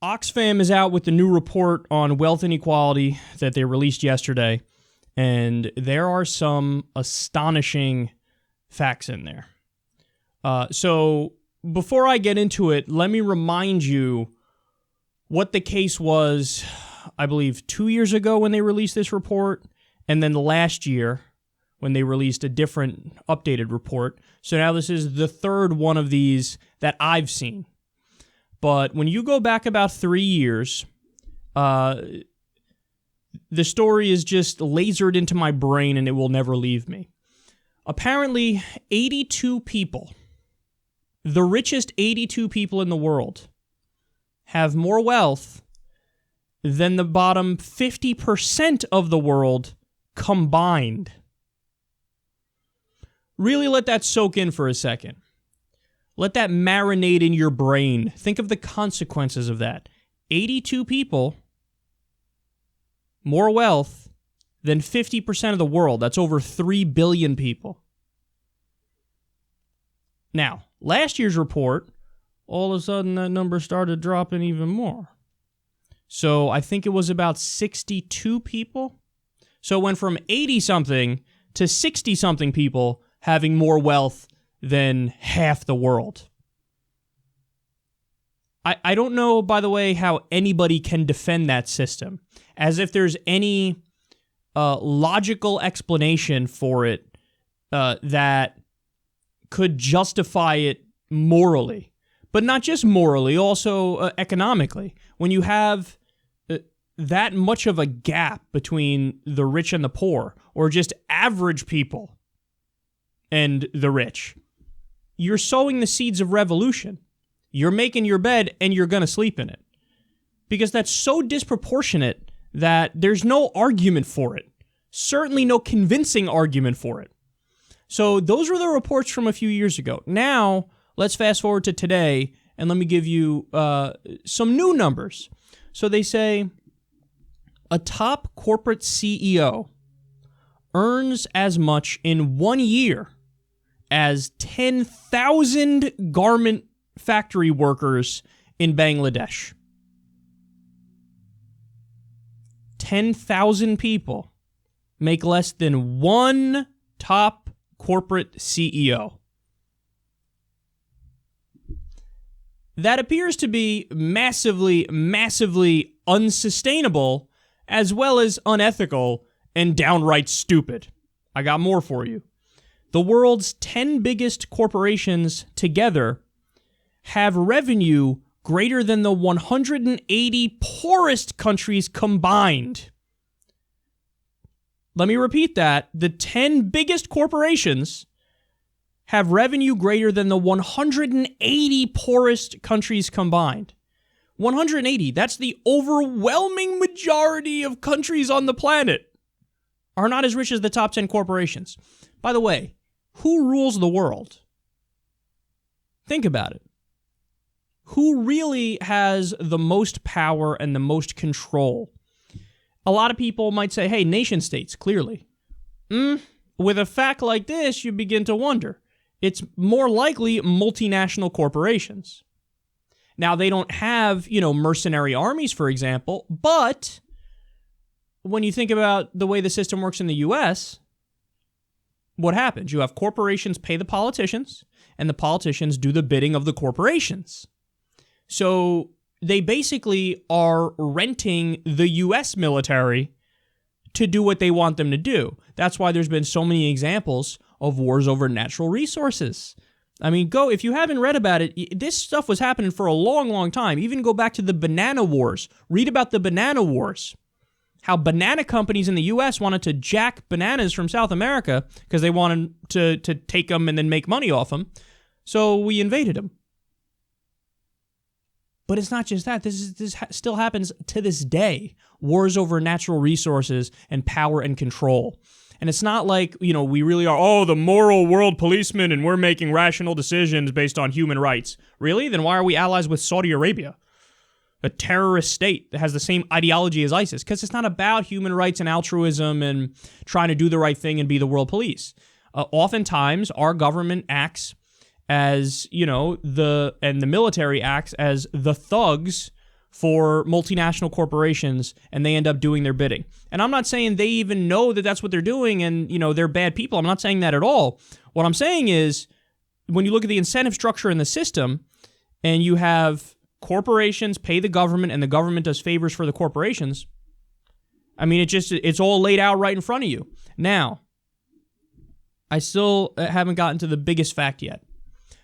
Oxfam is out with the new report on wealth inequality that they released yesterday, and there are some astonishing facts in there. So before I get into it, let me remind you what the case was, I believe, 2 years ago when they released this report, and then last year when they released a different updated report. So now this is the third one of these that I've seen. But when you go back about 3 years, the story is just lasered into my brain and it will never leave me. Apparently, 82 people, the richest 82 people in the world, have more wealth than the bottom 50% of the world combined. Really let that soak in for a second. Let that marinate in your brain. Think of the consequences of that. 82 people, more wealth than 50% of the world. That's over 3 billion people. Now, last year's report, all of a sudden that number started dropping even more. So I think it was about 62 people. So it went from 80-something to 60-something people having more wealth than half the world. I don't know, by the way, how anybody can defend that system. As if there's any logical explanation for it that could justify it morally. But not just morally, also economically. When you have that much of a gap between the rich and the poor, or just average people and the rich, you're sowing the seeds of revolution. You're making your bed and you're going to sleep in it. Because that's so disproportionate that there's no argument for it. Certainly no convincing argument for it. So those were the reports from a few years ago. Now, let's fast forward to today and let me give you some new numbers. So they say a top corporate CEO earns as much in 1 year as 10,000 garment factory workers in Bangladesh. 10,000 people make less than one top corporate CEO. That appears to be massively, massively unsustainable, as well as unethical and downright stupid. I got more for you. The world's 10 biggest corporations together have revenue greater than the 180 poorest countries combined. Let me repeat that. The 10 biggest corporations have revenue greater than the 180 poorest countries combined. 180, that's the overwhelming majority of countries on the planet, are not as rich as the top 10 corporations. By the way, who rules the world? Think about it. Who really has the most power and the most control? A lot of people might say, hey, nation states, clearly. With a fact like this, you begin to wonder. It's more likely multinational corporations. Now, they don't have, mercenary armies, for example, but when you think about the way the system works in the U.S., what happens? You have corporations pay the politicians, and the politicians do the bidding of the corporations. So they basically are renting the U.S. military to do what they want them to do. That's why there's been so many examples of wars over natural resources. I mean, if you haven't read about it, this stuff was happening for a long, long time. Even go back to the banana wars. Read about the banana wars. How banana companies in the U.S. wanted to jack bananas from South America because they wanted to take them and then make money off them. So we invaded them. But it's not just that. This still happens to this day. Wars over natural resources and power and control. And it's not like, we really are, the moral world policemen and we're making rational decisions based on human rights. Really? Then why are we allies with Saudi Arabia? A terrorist state that has the same ideology as ISIS? Because it's not about human rights and altruism and trying to do the right thing and be the world police. Oftentimes, our government acts as, the military acts as the thugs for multinational corporations, and they end up doing their bidding. And I'm not saying they even know that that's what they're doing and, they're bad people. I'm not saying that at all. What I'm saying is, when you look at the incentive structure in the system, and you have corporations pay the government, and the government does favors for the corporations, I mean, it's all laid out right in front of you. Now, I still haven't gotten to the biggest fact yet.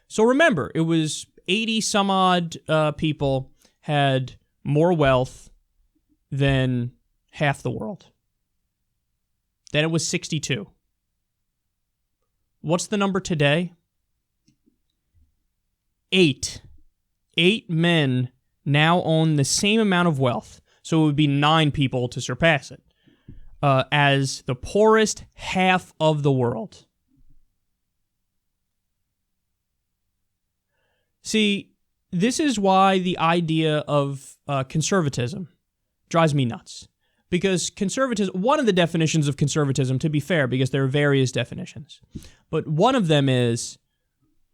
So remember, it was 80 some odd people had more wealth than half the world. Then it was 62. What's the number today? 8. 8 men now own the same amount of wealth. So it would be 9 people to surpass it as the poorest half of the world. See, this is why the idea of conservatism drives me nuts. Because conservatism, one of the definitions of conservatism, to be fair, because there are various definitions, but one of them is,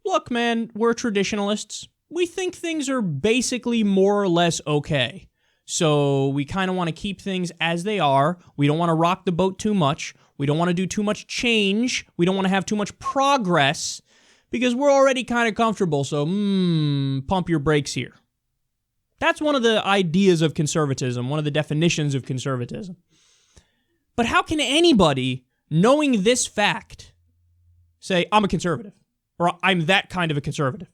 look, man, we're traditionalists. We think things are basically more or less okay. So we kind of want to keep things as they are. We don't want to rock the boat too much. We don't want to do too much change. We don't want to have too much progress because we're already kind of comfortable. So, pump your brakes here. That's one of the ideas of conservatism, one of the definitions of conservatism. But how can anybody, knowing this fact, say, I'm a conservative, or I'm that kind of a conservative?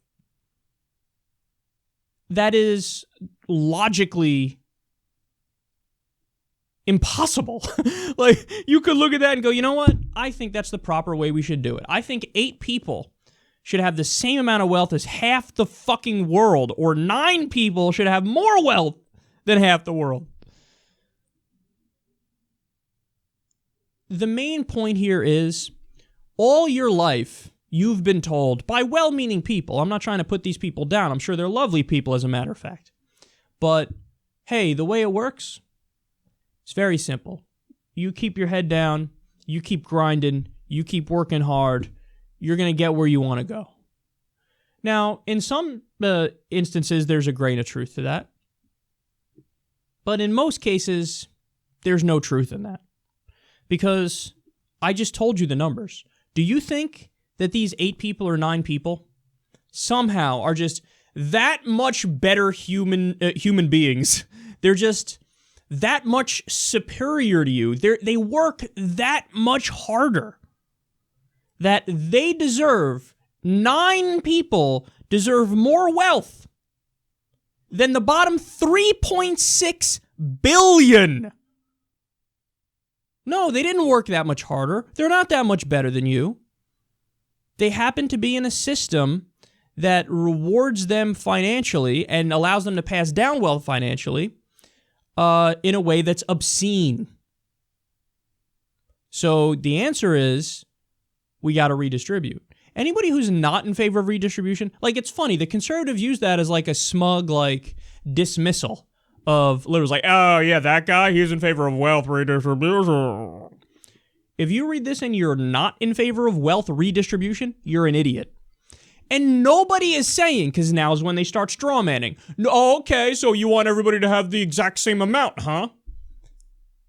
That is logically impossible. Like, you could look at that and go, you know what? I think that's the proper way we should do it. I think 8 people should have the same amount of wealth as half the fucking world, or 9 people should have more wealth than half the world. The main point here is, all your life, you've been told by well-meaning people, I'm not trying to put these people down, I'm sure they're lovely people as a matter of fact, but hey, the way it works, it's very simple. You keep your head down, you keep grinding, you keep working hard, you're going to get where you want to go. Now, in some instances, there's a grain of truth to that. But in most cases, there's no truth in that. Because I just told you the numbers. Do you think that these 8 people or 9 people somehow are just that much better human beings? They're just that much superior to you. They work that much harder. That they deserve, 9 people deserve more wealth than the bottom 3.6 billion. No, they didn't work that much harder. They're not that much better than you. They happen to be in a system that rewards them financially and allows them to pass down wealth financially in a way that's obscene. So the answer is, we got to redistribute. Anybody who's not in favor of redistribution, like, it's funny, the conservatives use that as like a smug, like, dismissal of literally like, oh yeah, that guy, he's in favor of wealth redistribution. If you read this and you're not in favor of wealth redistribution, you're an idiot. And nobody is saying, because now is when they start strawmanning, okay, so you want everybody to have the exact same amount, huh?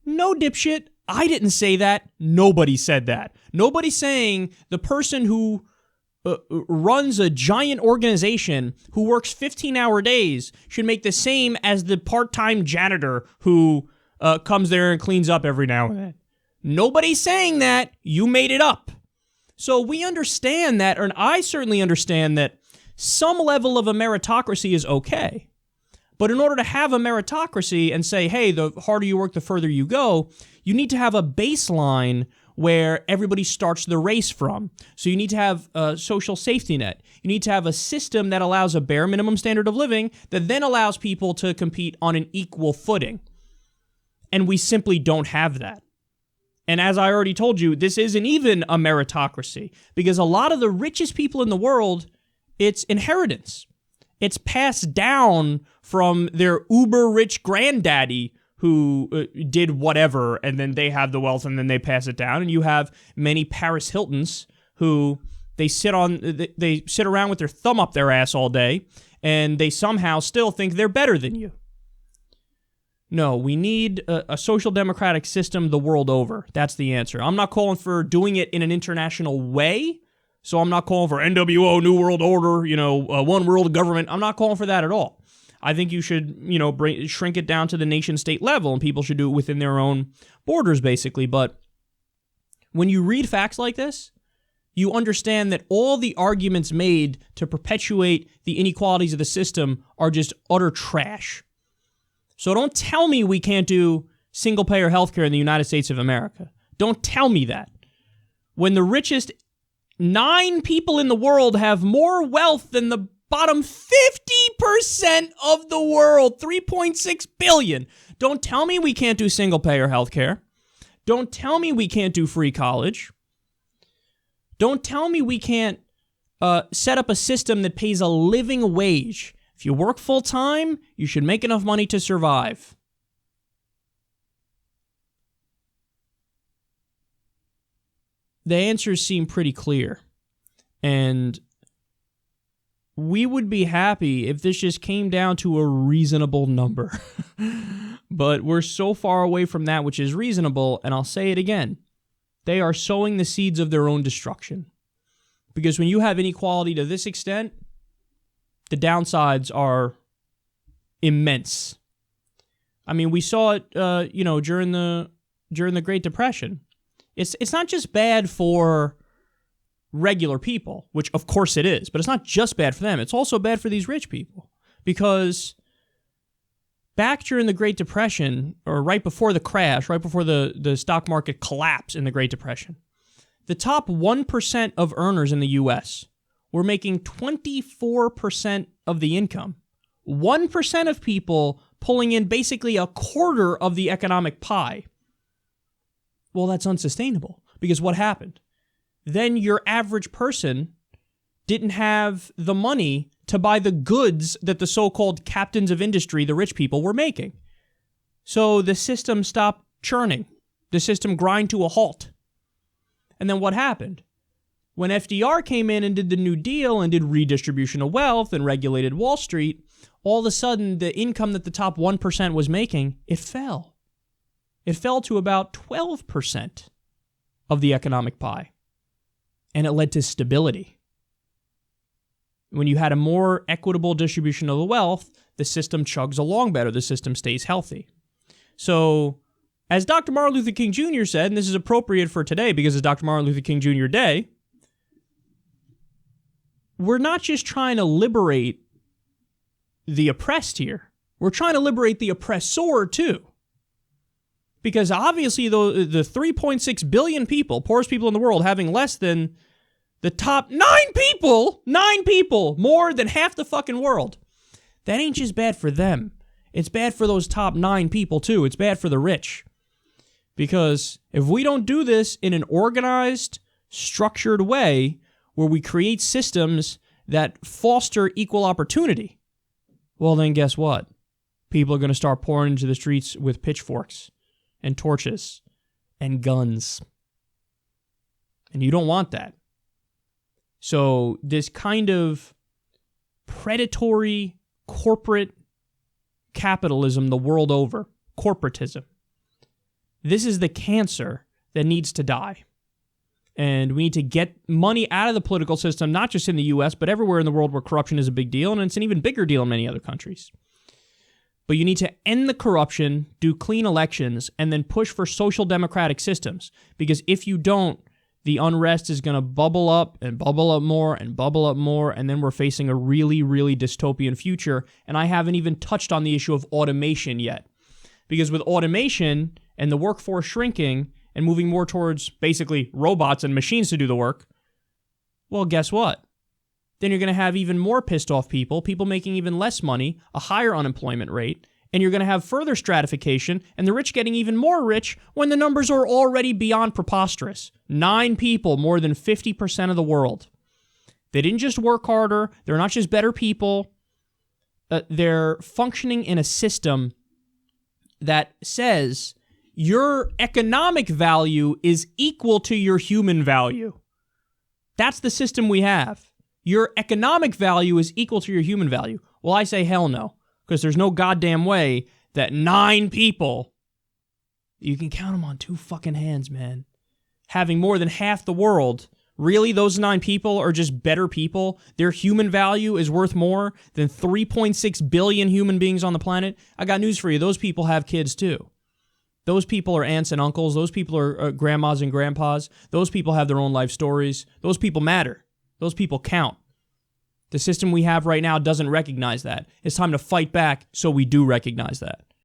No, dipshit. I didn't say that. Nobody said that. Nobody's saying the person who runs a giant organization who works 15-hour days should make the same as the part-time janitor who comes there and cleans up every now and then. Nobody's saying that. You made it up. So we understand that, or I certainly understand that some level of a meritocracy is okay. But in order to have a meritocracy and say, hey, the harder you work, the further you go, you need to have a baseline where everybody starts the race from. So you need to have a social safety net. You need to have a system that allows a bare minimum standard of living that then allows people to compete on an equal footing. And we simply don't have that. And as I already told you, this isn't even a meritocracy, because a lot of the richest people in the world, it's inheritance. It's passed down from their uber-rich granddaddy who did whatever, and then they have the wealth, and then they pass it down. And you have many Paris Hiltons who they sit around with their thumb up their ass all day, and they somehow still think they're better than you. No, we need a social democratic system the world over. That's the answer. I'm not calling for doing it in an international way. So I'm not calling for NWO, New World Order, one world government. I'm not calling for that at all. I think you should, shrink it down to the nation state level, and people should do it within their own borders, basically. But when you read facts like this, you understand that all the arguments made to perpetuate the inequalities of the system are just utter trash. So don't tell me we can't do single-payer healthcare in the United States of America. Don't tell me that. When the richest 9 people in the world have more wealth than the bottom 50% of the world, 3.6 billion. Don't tell me we can't do single-payer healthcare. Don't tell me we can't do free college. Don't tell me we can't set up a system that pays a living wage. If you work full-time, you should make enough money to survive. The answers seem pretty clear. And we would be happy if this just came down to a reasonable number. But we're so far away from that which is reasonable, and I'll say it again. They are sowing the seeds of their own destruction. Because when you have inequality to this extent, the downsides are immense. I mean, we saw it, during the Great Depression. It's not just bad for regular people, which of course it is, but it's not just bad for them. It's also bad for these rich people. Because back during the Great Depression, or right before the crash, right before the stock market collapse in the Great Depression, the top 1% of earners in the U.S. were making 24% of the income. 1% of people pulling in basically a quarter of the economic pie. Well, that's unsustainable, because what happened? Then your average person didn't have the money to buy the goods that the so-called captains of industry, the rich people, were making. So the system stopped churning. The system grind to a halt. And then what happened? When FDR came in and did the New Deal and did redistribution of wealth and regulated Wall Street, all of a sudden the income that the top 1% was making, it fell. It fell to about 12% of the economic pie. And it led to stability. When you had a more equitable distribution of the wealth, the system chugs along better. The system stays healthy. So, as Dr. Martin Luther King Jr. said, and this is appropriate for today because it's Dr. Martin Luther King Jr. Day, we're not just trying to liberate the oppressed here. We're trying to liberate the oppressor too. Because obviously the 3.6 billion people, poorest people in the world, having less than the top 9 people, more than half the fucking world, that ain't just bad for them. It's bad for those top 9 people too. It's bad for the rich. Because if we don't do this in an organized, structured way where we create systems that foster equal opportunity, well then guess what? People are going to start pouring into the streets with pitchforks and torches and guns. And you don't want that. So this kind of predatory corporate capitalism the world over, corporatism, this is the cancer that needs to die. And we need to get money out of the political system, not just in the U.S., but everywhere in the world where corruption is a big deal, and it's an even bigger deal in many other countries. But you need to end the corruption, do clean elections, and then push for social democratic systems. Because if you don't, the unrest is going to bubble up and bubble up more and bubble up more, and then we're facing a really, really dystopian future. And I haven't even touched on the issue of automation yet. Because with automation and the workforce shrinking and moving more towards basically robots and machines to do the work, well, guess what? Then you're going to have even more pissed off people making even less money, a higher unemployment rate, and you're going to have further stratification and the rich getting even more rich when the numbers are already beyond preposterous. 9 people, more than 50% of the world. They didn't just work harder. They're not just better people. They're functioning in a system that says your economic value is equal to your human value. That's the system we have. Your economic value is equal to your human value. Well, I say hell no, because there's no goddamn way that 9 people, you can count them on 2 fucking hands, man, having more than half the world, really those 9 people are just better people? Their human value is worth more than 3.6 billion human beings on the planet? I got news for you. Those people have kids too. Those people are aunts and uncles. Those people are grandmas and grandpas. Those people have their own life stories. Those people matter. Those people count. The system we have right now doesn't recognize that. It's time to fight back so we do recognize that.